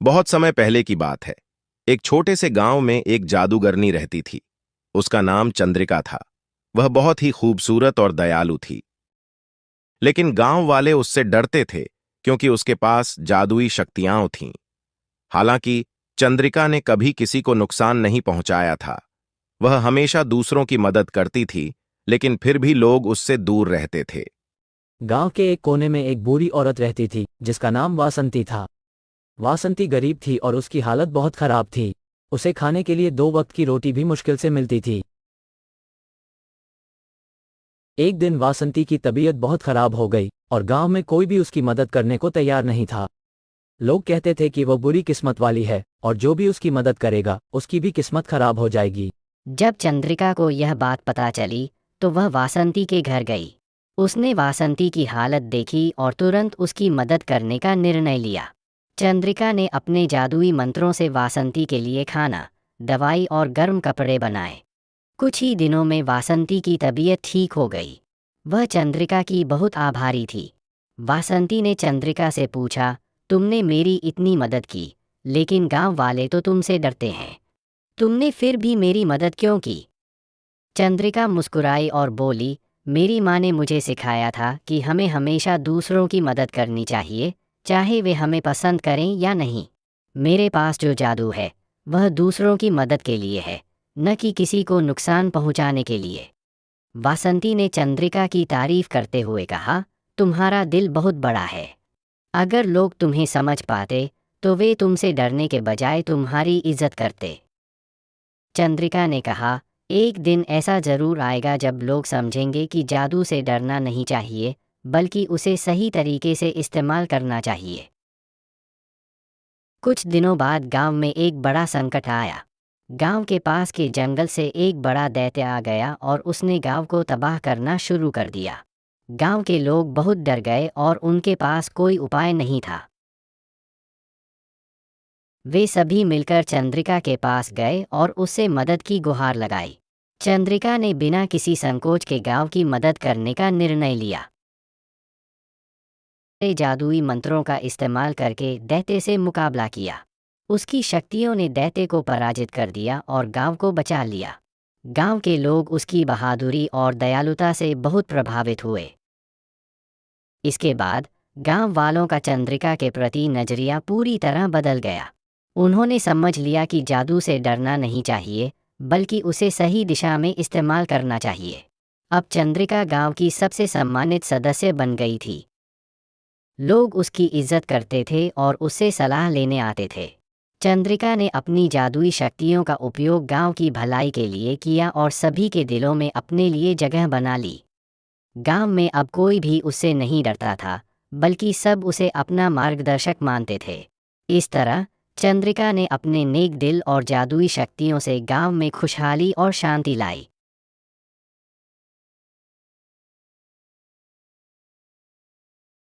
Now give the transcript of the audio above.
बहुत समय पहले की बात है। एक छोटे से गांव में एक जादूगरनी रहती थी। उसका नाम चंद्रिका था। वह बहुत ही खूबसूरत और दयालु थी। लेकिन गांव वाले उससे डरते थे क्योंकि उसके पास जादुई शक्तियां थीं। हालांकि चंद्रिका ने कभी किसी को नुकसान नहीं पहुंचाया था। वह हमेशा दूसरों की मदद करती थी, लेकिन फिर भी लोग उससे दूर रहते थे। गांव के एक कोने में एक बूढ़ी औरत रहती थी जिसका नाम वासंती था। वासंती गरीब थी और उसकी हालत बहुत खराब थी। उसे खाने के लिए 2 वक्त की रोटी भी मुश्किल से मिलती थी। एक दिन वासंती की तबीयत बहुत खराब हो गई और गांव में कोई भी उसकी मदद करने को तैयार नहीं था। लोग कहते थे कि वह बुरी किस्मत वाली है और जो भी उसकी मदद करेगा उसकी भी किस्मत खराब हो जाएगी। जब चंद्रिका को यह बात पता चली तो वह वासंती के घर गई। उसने वासंती की हालत देखी और तुरंत उसकी मदद करने का निर्णय लिया। चंद्रिका ने अपने जादुई मंत्रों से वासंती के लिए खाना, दवाई और गर्म कपड़े बनाए। कुछ ही दिनों में वासंती की तबीयत ठीक हो गई। वह चंद्रिका की बहुत आभारी थी। वासंती ने चंद्रिका से पूछा, तुमने मेरी इतनी मदद की, लेकिन गांव वाले तो तुमसे डरते हैं। तुमने फिर भी मेरी मदद क्यों की? चंद्रिका मुस्कुराई और बोली, मेरी माँ ने मुझे सिखाया था कि हमें हमेशा दूसरों की मदद करनी चाहिए, चाहे वे हमें पसंद करें या नहीं। मेरे पास जो जादू है वह दूसरों की मदद के लिए है, न कि किसी को नुकसान पहुंचाने के लिए। वासंती ने चंद्रिका की तारीफ करते हुए कहा, तुम्हारा दिल बहुत बड़ा है। अगर लोग तुम्हें समझ पाते तो वे तुमसे डरने के बजाय तुम्हारी इज्जत करते। चंद्रिका ने कहा, एक दिन ऐसा जरूर आएगा जब लोग समझेंगे कि जादू से डरना नहीं चाहिए, बल्कि उसे सही तरीके से इस्तेमाल करना चाहिए। कुछ दिनों बाद गांव में एक बड़ा संकट आया। गांव के पास के जंगल से एक बड़ा दैत्य आ गया और उसने गांव को तबाह करना शुरू कर दिया। गांव के लोग बहुत डर गए और उनके पास कोई उपाय नहीं था। वे सभी मिलकर चंद्रिका के पास गए और उससे मदद की गुहार लगाई। चंद्रिका ने बिना किसी संकोच के गांव की मदद करने का निर्णय लिया। वे जादुई मंत्रों का इस्तेमाल करके दैत्य से मुकाबला किया। उसकी शक्तियों ने दैत्य को पराजित कर दिया और गांव को बचा लिया। गांव के लोग उसकी बहादुरी और दयालुता से बहुत प्रभावित हुए। इसके बाद गांव वालों का चंद्रिका के प्रति नजरिया पूरी तरह बदल गया। उन्होंने समझ लिया कि जादू से डरना नहीं चाहिए, बल्कि उसे सही दिशा में इस्तेमाल करना चाहिए। अब चंद्रिका गांव की सबसे सम्मानित सदस्य बन गई थी। लोग उसकी इज्जत करते थे और उससे सलाह लेने आते थे। चंद्रिका ने अपनी जादुई शक्तियों का उपयोग गांव की भलाई के लिए किया और सभी के दिलों में अपने लिए जगह बना ली। गांव में अब कोई भी उससे नहीं डरता था, बल्कि सब उसे अपना मार्गदर्शक मानते थे। इस तरह चंद्रिका ने अपने नेक दिल और जादुई शक्तियों से गांव में खुशहाली और शांति लाई।